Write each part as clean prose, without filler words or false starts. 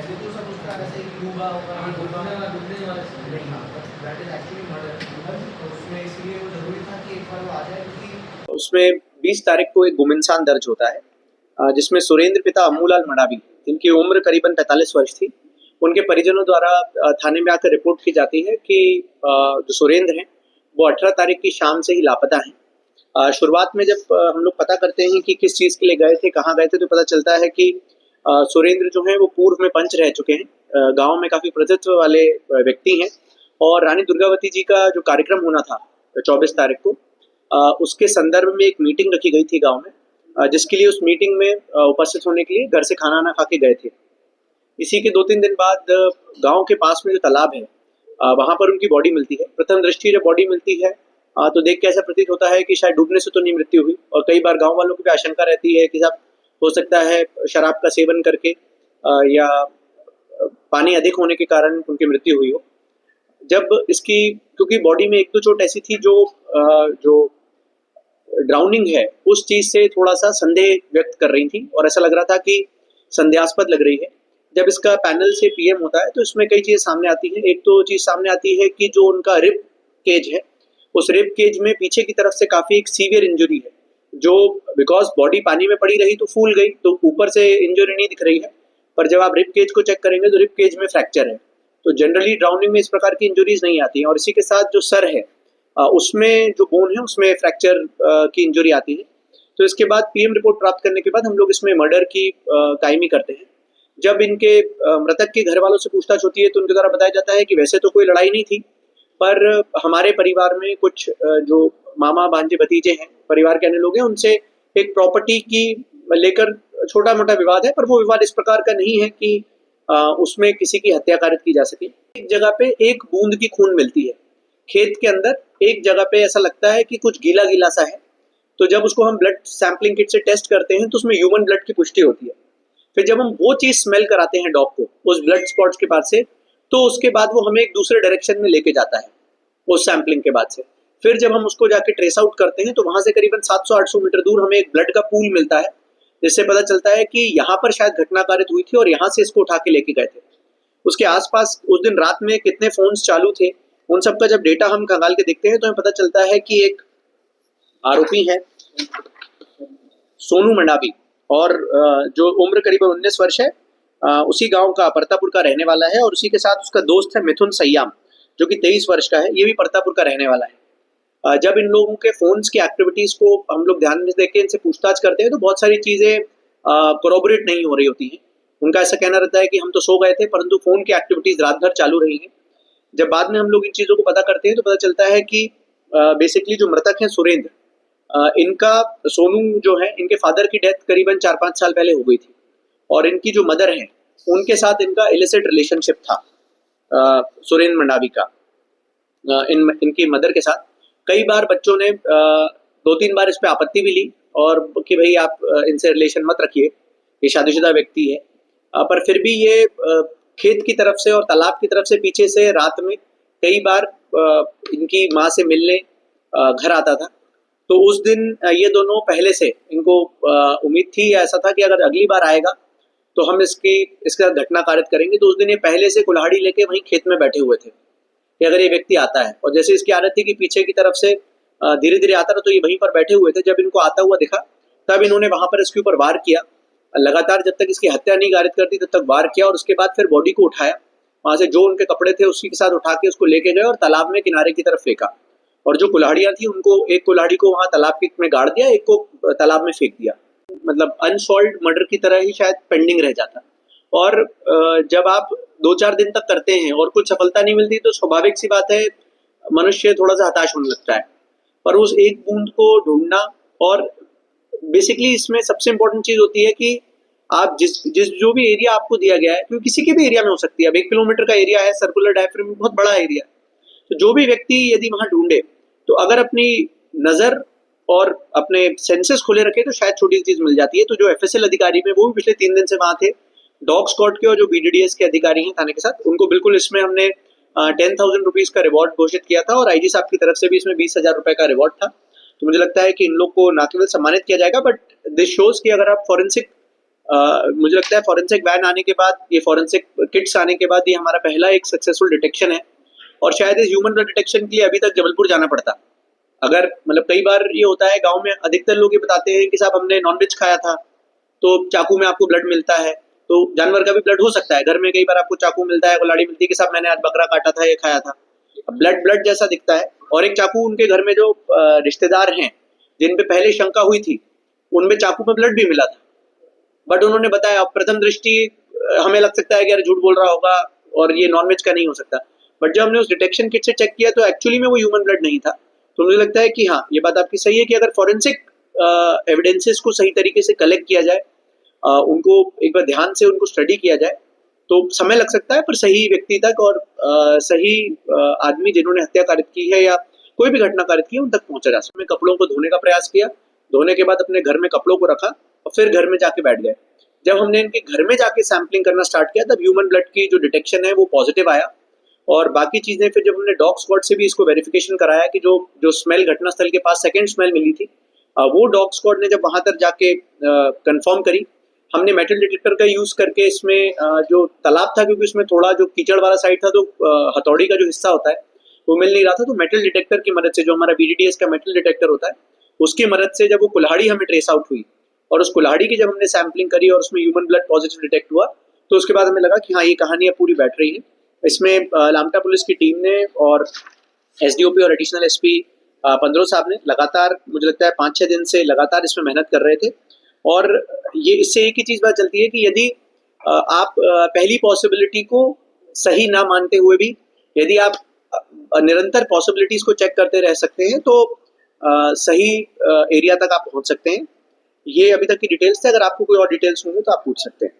ऐसे तो सब उसका ऐसे ही डूबा होगा, डूबने वाला नहीं, हाँ, दैट इज एक्चुअली मर्डर। तो उसमें इसलिए वो जरूरी था कि एक बार वो आ जाए, क्योंकि उसमें 20 तारीख को एक गुम इंसान दर्ज होता है, जिसमें सुरेंद्र पिता अम्मूलाल मडावी, जिनकी उम्र करीबन 45 वर्ष थी, उनके परिजनों द्वारा थाने में आकर रिपोर्ट की जाती है कि जो सुरेंद्र हैं वो 18 तारीख की शाम से ही लापता हैं। शुरुआत में जब हम लोग पता करते हैं कि किस चीज़ के लिए गए थे, कहाँ गए थे, तो पता चलता है कि सुरेंद्र जो हैं वो पूर्व में पंच रह चुके हैं, गांव में काफ़ी प्रभुत्व वाले व्यक्ति हैं, और रानी दुर्गावती जी का जो कार्यक्रम होना था 24 तारीख को, उसके संदर्भ में एक मीटिंग रखी गई थी गांव में, जिसके लिए उस मीटिंग में उपस्थित होने के लिए घर से खाना खा के गए थे। इसी के 2-3 दिन बाद गांव के पास में जो तालाब है, वहां पर उनकी बॉडी मिलती है। प्रथम दृष्टि जब बॉडी मिलती है तो देख के ऐसा प्रतीत होता है कि शायद डूबने से तो नहीं मृत्यु हुई, और कई बार गांव वालों को भी आशंका रहती है कि साहब हो सकता है शराब का सेवन करके या पानी अधिक होने के कारण उनकी मृत्यु हुई हो। जब इसकी, क्योंकि बॉडी में एक दो चोट ऐसी थी जो ड्राउनिंग है उस चीज से थोड़ा सा संदेह व्यक्त कर रही थी, और ऐसा लग रहा था कि संदेहास्पद लग रही है। जब इसका पैनल से पीएम होता है तो इसमें कई चीजें सामने आती हैं। एक तो चीज सामने आती है कि जो उनका रिब केज है, उस रिब केज में पीछे की तरफ से काफी एक सीवियर इंजरी है, जो बिकॉज बॉडी पानी में पड़ी रही तो फूल गई, तो ऊपर से इंजरी नहीं दिख रही है, पर जब आप रिब केज को चेक करेंगे तो रिब केज में फ्रैक्चर है। तो जनरली ड्राउनिंग में इस प्रकार की इंजरीज नहीं आती हैं, और इसी के साथ जो सर है उसमें जो बोन है उसमें फ्रैक्चर की इंजरी आती है। तो इसके बाद पीएम रिपोर्ट प्राप्त करने के बाद हम लोग इसमें मर्डर की कायमी करते हैं। जब इनके मृतक के घर वालों से पूछताछ होती है तो उनके द्वारा बताया जाता है कि वैसे तो कोई लड़ाई नहीं थी, पर हमारे परिवार में कुछ जो मामा भांजे भतीजे हैं, परिवार के अन्य लोग हैं, उनसे एक प्रॉपर्टी की लेकर छोटा मोटा विवाद है, पर वो विवाद इस प्रकार का नहीं है कि उसमें किसी की हत्या कारित की जा सके। एक जगह पे एक बूंद की खून मिलती है खेत के अंदर, एक जगह पे ऐसा लगता है कि कुछ गीला गीला सा है, तो जब उसको हम ब्लड सैंपलिंग किट से टेस्ट करते हैं तो उसमें ह्यूमन ब्लड की पुष्टि होती है। फिर जब हम वो चीज स्मेल कराते हैं डॉग को उस ब्लड स्पॉट्स के बाद से, तो उसके बाद वो हमें एक दूसरे डायरेक्शन में लेके जाता है उस सैंपलिंग के बाद से। फिर जब हम उसको जाके ट्रेस आउट करते हैं तो वहां से करीबन 700-800 मीटर दूर हमें एक ब्लड का पूल मिलता है, जिससे पता चलता है कि यहाँ पर शायद घटना कारित हुई थी और यहाँ से इसको उठा के लेके गए थे। उसके आसपास उस दिन रात में कितने फोन्स चालू थे, उन सब का जब डेटा हम खंगाल के देखते हैं तो हमें पता चलता है कि एक आरोपी है सोनू मंडावी, और जो उम्र करीबन 19 वर्ष है, उसी गांव का परतापुर का रहने वाला है, और उसी के साथ उसका दोस्त है मिथुन सयाम, जो कि 23 वर्ष का है, ये भी परतापुर का रहने वाला है। जब इन लोगों के फोन्स की एक्टिविटीज को हम लोग ध्यान में देके इनसे पूछताछ करते हैं तो बहुत सारी चीजें कोरोबोरेट नहीं हो रही होती हैं। उनका ऐसा कहना रहता है कि हम तो सो गए थे, परंतु फोन की एक्टिविटीज रात भर चालू रही है। जब बाद में हम लोग इन चीजों को पता करते हैं तो पता चलता है कि बेसिकली जो मृतक है सुरेंद्र, इनका सोनू जो है, इनके फादर की डेथ करीबन 4-5 साल पहले हो गई थी, और इनकी जो मदर है उनके साथ इनका इलिसिट रिलेशनशिप था सुरेंद्र मंडावी का। इनकी मदर के साथ कई बार बच्चों ने 2-3 बार इस पे आपत्ति भी ली, और कि भाई आप इनसे रिलेशन मत रखिए, ये शादीशुदा व्यक्ति है, पर फिर भी ये खेत की तरफ से और तालाब की तरफ से पीछे से रात में कई बार इनकी माँ से मिलने घर आता था। तो उस दिन ये दोनों पहले से, इनको उम्मीद थी या ऐसा था कि अगर अगली बार आएगा तो हम इसका घटना कारित करेंगे, तो उस दिन ये पहले से कुल्हाड़ी लेके वहीं खेत में बैठे हुए थे कि अगर ये व्यक्ति आता है, और जैसे इसकी आदत थी कि पीछे की तरफ से धीरे धीरे आता था, तो ये वहीं पर बैठे हुए थे। जब इनको आता हुआ दिखा तब इन्होंने वहां पर इसके ऊपर वार किया, लगातार जब तक इसकी हत्या नहीं कारित करती तब तक वार किया, और उसके बाद फिर बॉडी को उठाया, वहां से जो उनके कपड़े थे उसी के साथ उठा के उसको लेके गए और तालाब में किनारे की तरफ फेंका, और जो कुल्हाड़ियां थी उनको, एक कुल्हाड़ी को वहां तालाब में गाड़ दिया, एक को तालाब में फेंक दिया। मतलब अनसॉल्व्ड मर्डर की तरह ही शायद पेंडिंग रह जाता। और जब आप 2-4 दिन तक करते हैं और कुछ सफलता नहीं मिलती तो स्वाभाविक सी बात है मनुष्य थोड़ा सा हताश होने लगता है, पर उस एक बूंद को ढूंढना, और बेसिकली इसमें सबसे इंपॉर्टेंट चीज होती है कि आप जिस जो भी एरिया आपको दिया गया है, क्योंकि किसी के भी एरिया में हो सकती है, अब 1 किलोमीटर का एरिया है, सर्कुलर डायफ्राम बहुत बड़ा एरिया, तो जो भी व्यक्ति यदि वहां ढूंढे तो अगर अपनी नजर और अपने सेंसेस खुले रखे तो शायद छोटी चीज मिल जाती है। तो जो एफएसएल अधिकारी में वो भी पिछले 3 दिन से वहां थे, डॉग स्क्वाड के और जो बीडीडीएस के अधिकारी हैं थाने के साथ, उनको बिल्कुल इसमें हमने 10,000 रुपीज का रिवॉर्ड घोषित किया था, और आईजी साहब की तरफ से भी इसमें 20,000 रुपए का रिवॉर्ड था। तो मुझे लगता है कि इन लोग को न केवल सम्मानित किया जाएगा, बट दिस शोज कि अगर आप फॉरेंसिक मुझे लगता है फॉरेंसिक वैन आने के बाद, ये फॉरेंसिक किट्स आने के बाद, ये हमारा पहला एक सक्सेसफुल डिटेक्शन है। और शायद इस ह्यूमन ब्लड डिटेक्शन के लिए अभी तक जबलपुर जाना पड़ता। अगर मतलब कई बार ये होता है गांव में, अधिकतर लोग ये बताते हैं कि साहब हमने नॉनवेज खाया था तो चाकू में आपको ब्लड मिलता है, तो जानवर का भी ब्लड हो सकता है। घर में कई बार आपको चाकू मिलता है, कुल्हाड़ी मिलती है कि साहब मैंने आज बकरा काटा था, ये खाया था। ब्लड ब्लड जैसा दिखता है। और एक चाकू उनके घर में जो रिश्तेदार हैं जिन पे पहले शंका हुई थी, उनमें चाकू में ब्लड भी मिला था। बट उन्होंने बताया, प्रथम दृष्टि हमें लग सकता है कि यार झूठ बोल रहा होगा और ये नॉनवेज का नहीं हो सकता। बट जब हमने उस डिटेक्शन किट से चेक किया तो एक्चुअली में वो ह्यूमन ब्लड नहीं था। तो मुझे लगता है कि हाँ, ये बात आपकी सही है कि अगर फॉरेंसिक एविडेंसेस को सही तरीके से कलेक्ट किया जाए, उनको एक बार ध्यान से उनको स्टडी किया जाए, तो समय लग सकता है, पर सही व्यक्ति तक और सही आदमी जिन्होंने हत्या कारित की है या कोई भी घटना कारित की है उन तक पहुंचा जा सकता है। कपड़ों को धोने का प्रयास किया, धोने के बाद अपने घर में कपड़ों को रखा और फिर घर में जाके बैठ गए। जब हमने इनके घर में जाके सैंपलिंग करना स्टार्ट किया तब ह्यूमन ब्लड की जो डिटेक्शन है वो पॉजिटिव आया। और बाकी चीजें फिर जब हमने डॉग स्क्वाड से भी इसको वेरिफिकेशन कराया कि जो जो स्मेल घटनास्थल के पास सेकंड स्मेल मिली थी, वो डॉग स्क्वाड ने जब वहां तक जाके कंफर्म करी, हमने मेटल डिटेक्टर का यूज करके इसमें जो तालाब था, क्योंकि उसमें थोड़ा जो कीचड़ वाला साइड था तो हथौड़ी का जो हिस्सा होता है वो मिल नहीं रहा था, तो मेटल डिटेक्टर की मदद से, जो हमारा BDTS का मेटल डिटेक्टर होता है उसकी मदद से जब वो कुल्हाड़ी हमें ट्रेस आउट हुई और उस कुल्हाड़ी की जब हमने सैंपलिंग करी और उसमें ह्यूमन ब्लड पॉजिटिव डिटेक्ट हुआ, तो उसके बाद हमें लगा कि हाँ, ये कहानी अब पूरी बैठ रही है। इसमें लामटा पुलिस की टीम ने और SDOP और एडिशनल SP पंद्रो साहब ने लगातार, मुझे लगता है 5-6 दिन से लगातार इसमें मेहनत कर रहे थे। और ये इससे एक ही चीज बात चलती है कि यदि आप पहली पॉसिबिलिटी को सही ना मानते हुए भी यदि आप निरंतर पॉसिबिलिटीज को चेक करते रह सकते हैं तो सही एरिया तक आप पहुंच सकते हैं। ये अभी तक की डिटेल्स थे। अगर आपको कोई और डिटेल्स होंगे तो आप पूछ सकते हैं।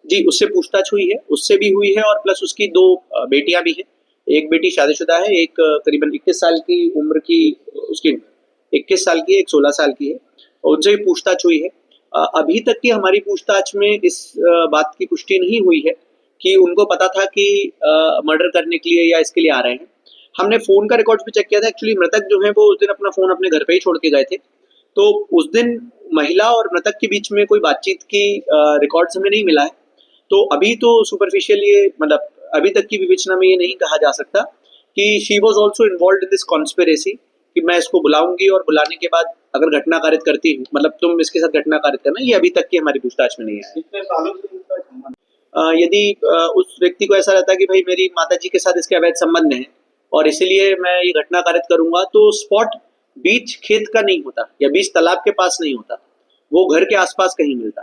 जी, उससे पूछताछ हुई है, उससे भी हुई है, और प्लस उसकी 2 बेटियां भी हैं। एक बेटी शादीशुदा है, एक करीबन 21 साल की उम्र की, उसकी 21 साल की है, एक 16 साल की है, और उनसे भी पूछताछ हुई है। अभी तक की हमारी पूछताछ में इस बात की पुष्टि नहीं हुई है कि उनको पता था कि मर्डर करने के लिए या इसके लिए आ रहे हैं। हमने फोन का रिकॉर्ड भी चेक किया था। एक्चुअली मृतक जो है वो उस दिन अपना फोन अपने घर पे ही छोड़ के गए थे, तो उस दिन महिला और मृतक के बीच में कोई बातचीत की रिकॉर्ड्स हमें नहीं मिला है। तो अभी तो सुपरफिशियल ये, मतलब अभी तक की विवेचना में ये नहीं कहा जा सकता कि she was also involve in this conspiracy, कि मैं इसको बुलाऊंगी और बुलाने के बाद अगर घटना कारित करती हूँ, मतलब तुम इसके साथ घटना कारित करना, ये अभी तक की हमारी पूछताछ में नहीं है। यदि उस व्यक्ति को ऐसा रहता है कि भाई मेरी माताजी के साथ इसके अवैध संबंध है और इसीलिए मैं ये घटना कारित करूंगा, तो स्पॉट बीच खेत का नहीं होता या बीच तालाब के पास नहीं होता, वो घर के आसपास कहीं मिलता।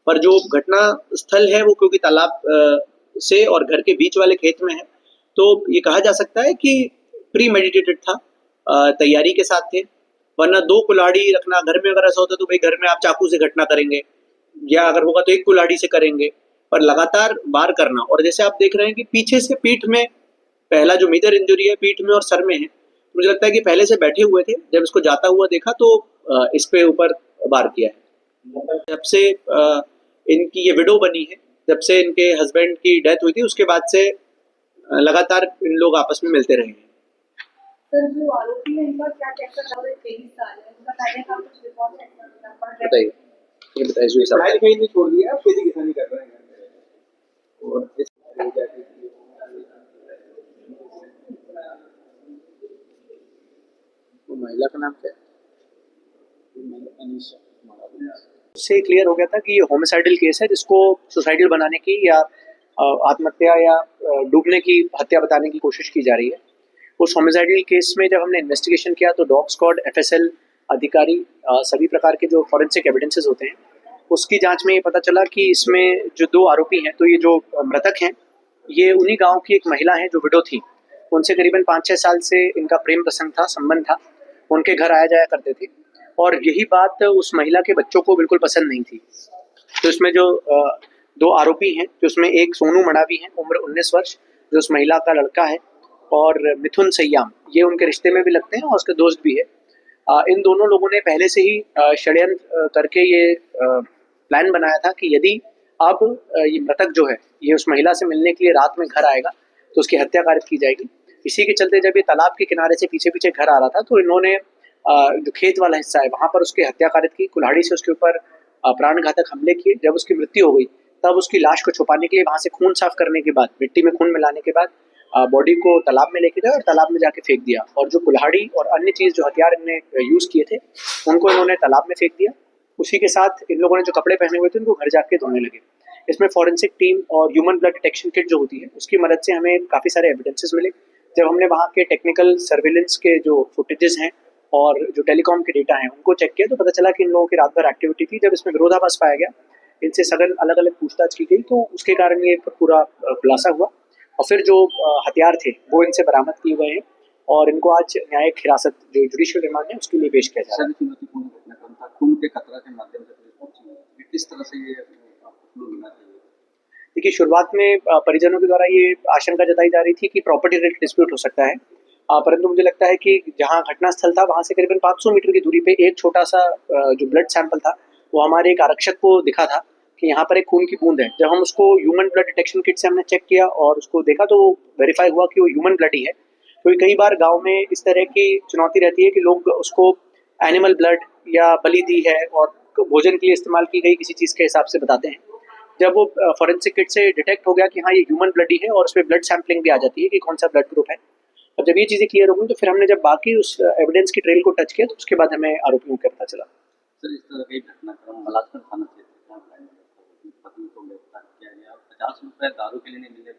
पर जो घटना स्थल है वो क्योंकि तालाब से और घर के बीच वाले खेत में है, तो ये कहा जा सकता है कि प्री मेडिटेटेड था, तैयारी के साथ थे। वरना 2 कुल्हाड़ी रखना घर में, अगर ऐसा होता तो भाई घर में आप चाकू से घटना करेंगे, या अगर होगा तो 1 कुल्हाड़ी से करेंगे, पर लगातार वार करना। और जैसे आप देख रहे हैं कि पीछे से पीठ में पहला जो मेजर इंजरी है पीठ में और सर में है, मुझे लगता है कि पहले से बैठे हुए थे, जब इसको जाता हुआ देखा तो इस पे ऊपर वार किया है। जब से इनकी ये विडो बनी है, जब से इनके हस्बैंड की डेथ हुई थी, उसके बाद से लगातार इन लोग आपस में मिलते रहे हैं। सर, जो आरोपी है इनका क्या कैसा था? 23 साल है, उनका पहले का कुछ रिकॉर्ड है? बताइए, ये बताइए जी साहब। पढ़ाई कहीं नहीं छोड़ दिया, आप खेती किसानी कर रहे हैं और इस महिला का नाम क्या है? से क्लियर हो गया था कि ये होमिसाइडल केस है, जिसको सुसाइडल बनाने की या आत्महत्या या डूबने की हत्या बताने की कोशिश की जा रही है। उस होमिसाइडल केस में जब हमने इन्वेस्टिगेशन किया तो डॉग स्क्वाड, FSL अधिकारी, सभी प्रकार के जो फॉरेंसिक एविडेंसेस होते हैं, उसकी जांच में ये पता चला कि इसमें जो 2 आरोपी हैं, तो ये जो मृतक हैं ये उन्हीं गांव की एक महिला है जो विडो थी। उनसे करीबन 5-6 साल से इनका प्रेम प्रसंग था, संबंध था, उनके घर आया जाया करते थे, और यही बात उस महिला के बच्चों को बिल्कुल पसंद नहीं थी। तो इसमें जो 2 आरोपी हैं, जो उसमें एक सोनू मडावी है, उम्र 19 वर्ष, जो उस महिला का लड़का है, और मिथुन सयाम, ये उनके रिश्ते में भी लगते हैं और उसके दोस्त भी है। इन दोनों लोगों ने पहले से ही षड्यंत्र करके ये प्लान बनाया था कि यदि अब ये मृतक जो है ये उस महिला से मिलने के लिए रात में घर आएगा तो उसकी हत्या कारित की जाएगी। इसी के चलते जब ये तालाब के किनारे से पीछे पीछे घर आ रहा था तो इन्होंने जो खेत वाला हिस्सा है वहां पर उसकी हत्या कारित की, कुल्हाड़ी से उसके ऊपर प्राण घातक हमले किए। जब उसकी मृत्यु हो गई तब उसकी लाश को छुपाने के लिए वहां से खून साफ करने के बाद, मिट्टी में खून मिलाने के बाद बॉडी को तालाब में लेके गए और तालाब में जाके फेंक दिया। और जो कुल्हाड़ी और अन्य चीज जो हथियार इन्होंने यूज किए थे उनको इन्होंने तालाब में फेंक दिया। उसी के साथ इन लोगों ने जो कपड़े पहने हुए थे उनको घर जाके धोने लगे। इसमें फॉरेंसिक टीम और ह्यूमन ब्लड डिटेक्शन किट जो होती है उसकी मदद से हमें काफ़ी सारे एविडेंसेस मिले। जब हमने वहाँ के टेक्निकल सर्विलेंस के जो फुटेजेस हैं और जो टेलीकॉम के डेटा हैं उनको चेक किया तो पता चला कि इन लोगों की रात भर एक्टिविटी थी। जब इसमें विरोधाभास पाया गया, इनसे सघन अलग अलग पूछताछ की गई तो उसके कारण ये पूरा खुलासा हुआ। और फिर जो हथियार थे वो इनसे बरामद किए गए हैं और इनको आज न्यायिक हिरासत जो जुडिशियल रिमांड है उसके लिए पेश किया जा रहा है। सर चुनौतीपूर्ण घटनाक्रम था, खून के खतरा के माध्यम से पुलिस पहुंची है, ये किस तरह से ये आपको क्लू मिला चाहिए? देखिए, शुरुआत में परिजनों के द्वारा ये आशंका जताई जा रही थी कि प्रॉपर्टी रिलेटेड डिस्प्यूट हो सकता है, परंतु मुझे लगता है कि जहाँ घटनास्थल था वहाँ से करीबन 500 मीटर की दूरी पे एक छोटा सा जो ब्लड सैंपल था वो हमारे एक आरक्षक को दिखा था कि यहाँ पर एक खून की बूंद है। जब हम उसको ह्यूमन ब्लड डिटेक्शन किट से हमने चेक किया और उसको देखा तो वेरीफाई हुआ कि वो ह्यूमन ब्लड ही है। क्योंकि कई बार गाँव में इस तरह की चुनौती रहती है कि लोग उसको एनिमल ब्लड या बलि दी है और भोजन के लिए इस्तेमाल की गई किसी चीज़ के हिसाब से बताते हैं। जब वो फॉरेंसिक किट से डिटेक्ट हो गया कि हाँ ये ह्यूमन ब्लड ही है और उसमें ब्लड सैंपलिंग भी आ जाती है कि कौन सा ब्लड ग्रुप है। और जब ये चीज़ें क्लियर हो गई तो फिर हमने जब बाकी उस एविडेंस की ट्रेल को टच किया तो उसके बाद हमें आरोपियों का पता चला। सर इस तरह का घटनाक्रम मलाजपुर थाना क्षेत्र में पत्नी को गिरफ्तार किया गया, 50 रुपए दारू के लिए नहीं मिले।